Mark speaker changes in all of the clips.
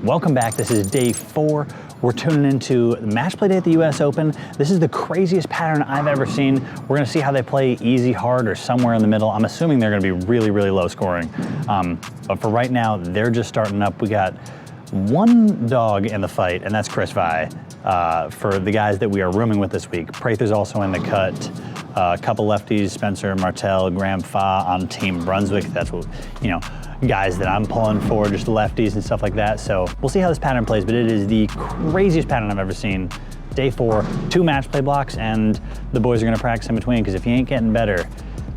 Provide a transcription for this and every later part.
Speaker 1: Welcome back. This is day 4. We're tuning into match play day at the US Open. This is the craziest pattern I've ever seen. We're gonna see how they play easy, hard, or somewhere in the middle. I'm assuming they're gonna be really, really low scoring. But for right now, they're just starting up. We got one dog in the fight, and that's Chris Vi. For the guys that we are rooming with this week, Prather's also in the cut. A couple lefties, Spencer, Martel, Graham Fa on Team Brunswick. That's what, guys that I'm pulling for, just lefties and stuff like that. So we'll see how this pattern plays, but it is the craziest pattern I've ever seen. Day 4, 2 match play blocks, and the boys are gonna practice in between, because if you ain't getting better,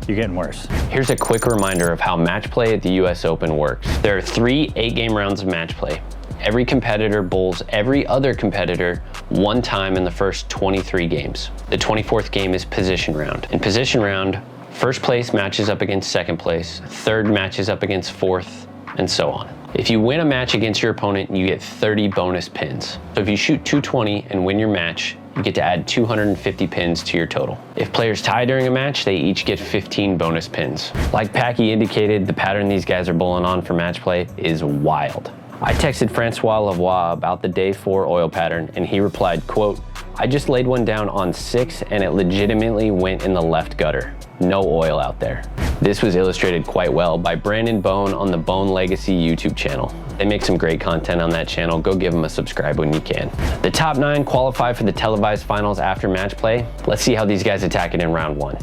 Speaker 1: you're getting worse.
Speaker 2: Here's a quick reminder of how match play at the US Open works. There are 3 8-game rounds of match play. Every competitor bowls every other competitor one time in the first 23 games. The 24th game is position round. In position round, first place matches up against second place, third matches up against fourth, and so on. If you win a match against your opponent, you get 30 bonus pins. So if you shoot 220 and win your match, you get to add 250 pins to your total. If players tie during a match, they each get 15 bonus pins. Like Packy indicated, the pattern these guys are bowling on for match play is wild. I texted Francois Lavoie about the day 4 oil pattern, and he replied, quote, "I just laid one down on 6 and it legitimately went in the left gutter. No oil out there." This was illustrated quite well by Brandon Bone on the Bone Legacy YouTube channel. They make some great content on that channel. Go give them a subscribe when you can. The top 9 qualify for the televised finals after match play. Let's see how these guys attack it in round 1.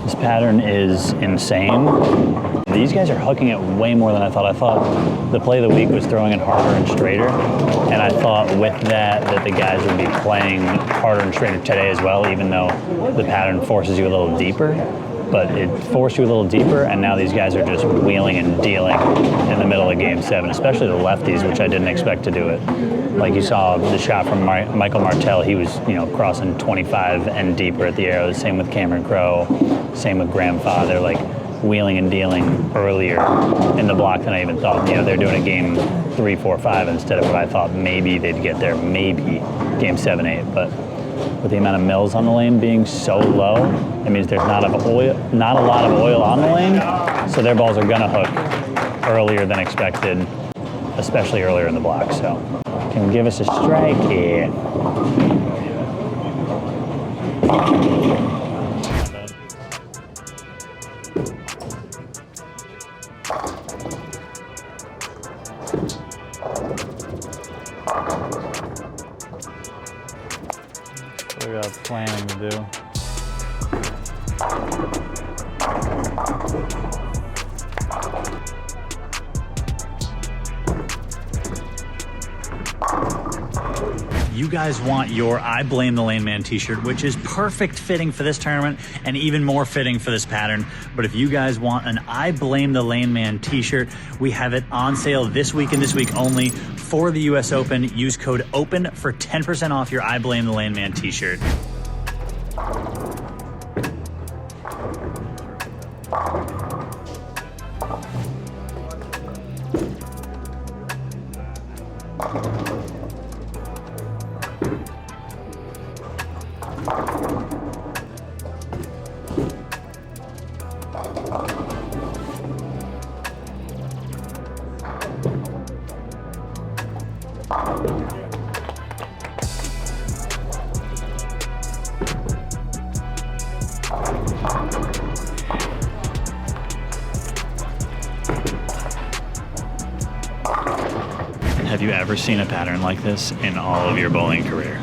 Speaker 1: This pattern is insane. These guys are hooking it way more than I thought. I thought the play of the week was throwing it harder and straighter, and I thought with that the guys would be playing harder and straighter today as well, even though the pattern forces you a little deeper. But it forced you a little deeper, and now these guys are just wheeling and dealing in the middle of game 7, especially the lefties, which I didn't expect to do it. Like you saw the shot from Michael Martel, he was crossing 25 and deeper at the arrows. Same with Cameron Crowe, same with Graham Fa. They're like wheeling and dealing earlier in the block than I even thought. They're doing a game 3, 4, 5 instead of what I thought maybe they'd get there, maybe game 7, 8. But with the amount of mils on the lane being so low, it means there's not a lot of oil on the lane, so their balls are gonna hook earlier than expected, especially earlier in the block. So can you give us a strike here? We got planning to do. You guys want your I Blame the Lane Man t-shirt, which is perfect fitting for this tournament and even more fitting for this pattern. But if you guys want an I Blame the Lane Man t-shirt, we have it on sale this week and this week only for the US Open. Use code OPEN for 10% off your I Blame the Lane Man t-shirt. Have you ever seen a pattern like this in all of your bowling career?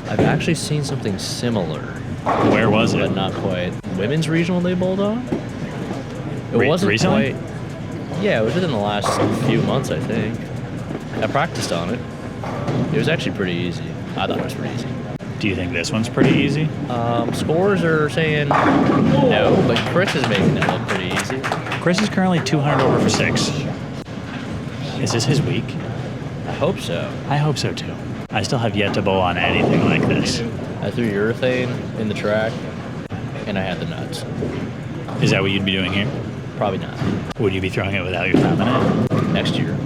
Speaker 3: I've actually seen something similar.
Speaker 1: Where was it?
Speaker 3: But not quite. Women's regional they bowled on? It wasn't
Speaker 1: recently?
Speaker 3: quite. Yeah, it was within the last few months, I think. I practiced on it. It was actually pretty easy. I thought it was pretty easy.
Speaker 1: Do you think this one's pretty easy?
Speaker 3: Scores are saying no, but Chris is making it look pretty easy.
Speaker 1: Chris is currently 200 over for 6. Is this his week?
Speaker 3: I hope so.
Speaker 1: I hope so too. I still have yet to bowl on anything like this.
Speaker 3: I threw urethane in the track, and I had the nuts.
Speaker 1: Is that what you'd be doing here?
Speaker 3: Probably not.
Speaker 1: Would you be throwing it without your thumb in it?
Speaker 3: Next year.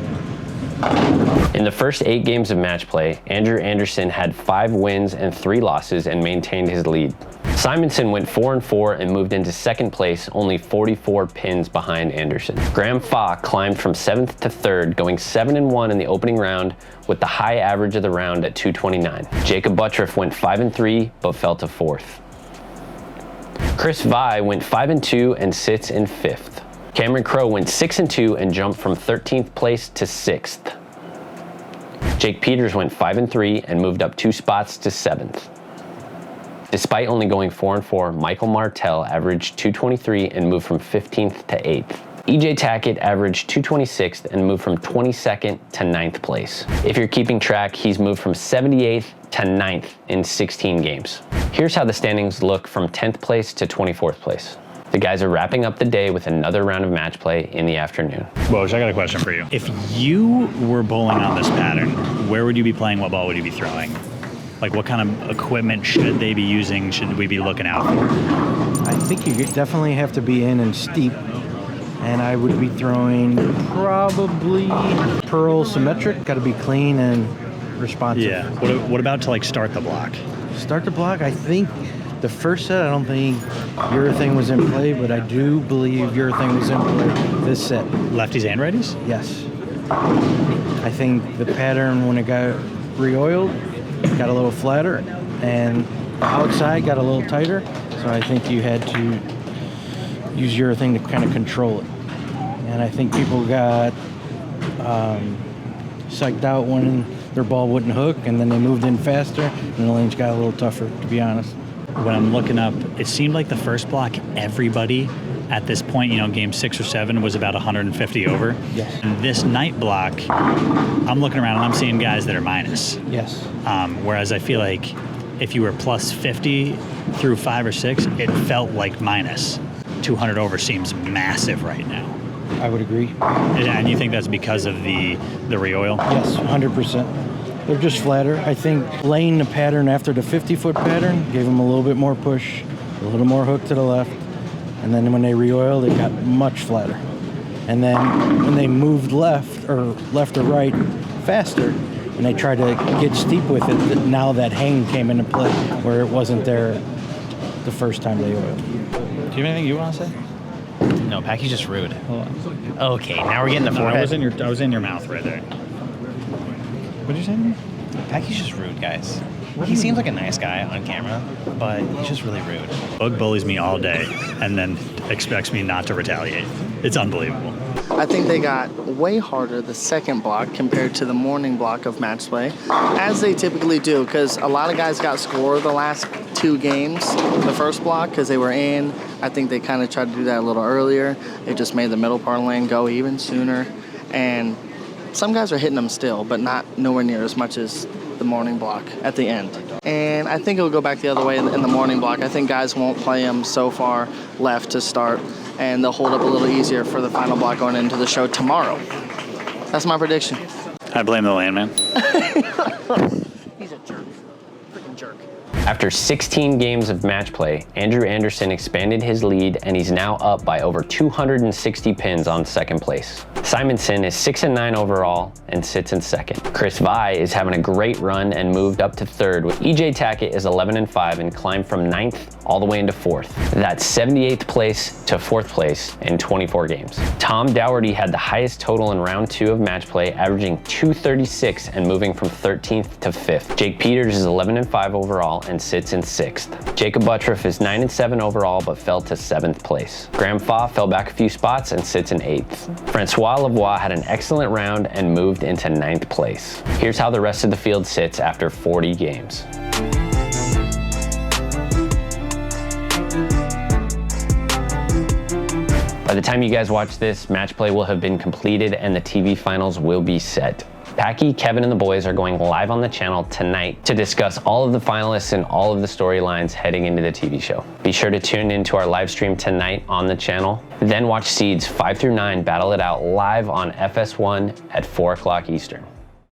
Speaker 2: In the first 8 games of match play, Andrew Anderson had 5 wins and 3 losses and maintained his lead. Simonson went 4-4 and moved into 2nd place, only 44 pins behind Anderson. Graham Fa climbed from 7th to 3rd, going 7-1 in the opening round with the high average of the round at 229. Jacob Buttriff went 5-3 but fell to 4th. Chris Vi went 5-2 and sits in 5th. Cameron Crowe went 6-2 and jumped from 13th place to 6th. Jake Peters went 5-3 and moved up 2 spots to 7th. Despite only going 4-4, Michael Martell averaged 223 and moved from 15th to 8th. EJ Tackett averaged 226th and moved from 22nd to 9th place. If you're keeping track, he's moved from 78th to 9th in 16 games. Here's how the standings look from 10th place to 24th place. The guys are wrapping up the day with another round of match play in the afternoon.
Speaker 1: Woj, I got a question for you. If you were bowling on this pattern, where would you be playing? What ball would you be throwing? Like, what kind of equipment should they be using? Should we be looking out for?
Speaker 4: I think you definitely have to be in and steep. And I would be throwing probably Pearl Symmetric. Got to be clean and responsive.
Speaker 1: Yeah. What about to like start the block?
Speaker 4: Start the block, I think the first set, I don't think urethane was in play, but I do believe urethane was in play this set.
Speaker 1: Lefties and righties?
Speaker 4: Yes. I think the pattern when it got re-oiled got a little flatter and outside got a little tighter. So I think you had to use urethane to kind of control it. And I think people got psyched out when their ball wouldn't hook, and then they moved in faster, and the lanes got a little tougher, to be honest.
Speaker 1: When I'm looking up, it seemed like the first block, everybody at this point, game 6 or 7 was about 150 over.
Speaker 4: Yes.
Speaker 1: And this night block, I'm looking around and I'm seeing guys that are minus.
Speaker 4: Yes.
Speaker 1: Whereas I feel like if you were plus 50 through 5 or 6, it felt like minus. 200 over seems massive right now.
Speaker 4: I would agree.
Speaker 1: And you think that's because of the re-oil?
Speaker 4: Yes, 100%. They're just flatter. I think laying the pattern after the 50-foot pattern gave them a little bit more push, a little more hook to the left, and then when they re-oiled, it got much flatter. And then when they moved left or right faster, and they tried to get steep with it, now that hang came into play where it wasn't there the first time they oiled.
Speaker 1: Do you have anything you want to say?
Speaker 5: No, Packy's just rude. Okay, now we're getting the forehead.
Speaker 1: I was in your mouth right there. What did you say to me?
Speaker 5: Packy's just rude, guys. He seems like a nice guy on camera, but he's just really rude.
Speaker 1: Bug bullies me all day and then expects me not to retaliate. It's unbelievable.
Speaker 6: I think they got way harder the second block compared to the morning block of match play, as they typically do, because a lot of guys got scored the last 2 games, the first block, because they were in. I think they kind of tried to do that a little earlier. It just made the middle part lane go even sooner. And some guys are hitting them still, but not nowhere near as much as the morning block at the end. And I think it'll go back the other way in the morning block. I think guys won't play them so far left to start, and they'll hold up a little easier for the final block going into the show tomorrow. That's my prediction.
Speaker 1: I blame the landman.
Speaker 6: He's a jerk. Freaking jerk.
Speaker 2: After 16 games of match play, Andrew Anderson expanded his lead and he's now up by over 260 pins on 2nd place. Simonson is 6-9 overall and sits in 2nd. Chris Vi is having a great run and moved up to 3rd, with EJ Tackett is 11-5 and climbed from 9th all the way into 4th. That's 78th place to 4th place in 24 games. Tom Dougherty had the highest total in round 2 of match play, averaging 236 and moving from 13th to 5th. Jake Peters is 11-5 overall and and sits in 6th. Jacob Buttriff is 9 and 7 overall, but fell to 7th place. Graham Faw fell back a few spots and sits in 8th. Francois Lavoie had an excellent round and moved into 9th place. Here's how the rest of the field sits after 40 games. By the time you guys watch this, match play will have been completed and the TV finals will be set. Packy, Kevin, and the boys are going live on the channel tonight to discuss all of the finalists and all of the storylines heading into the TV show. Be sure to tune into our live stream tonight on the channel. Then watch seeds 5 through 9 battle it out live on FS1 at 4 o'clock Eastern.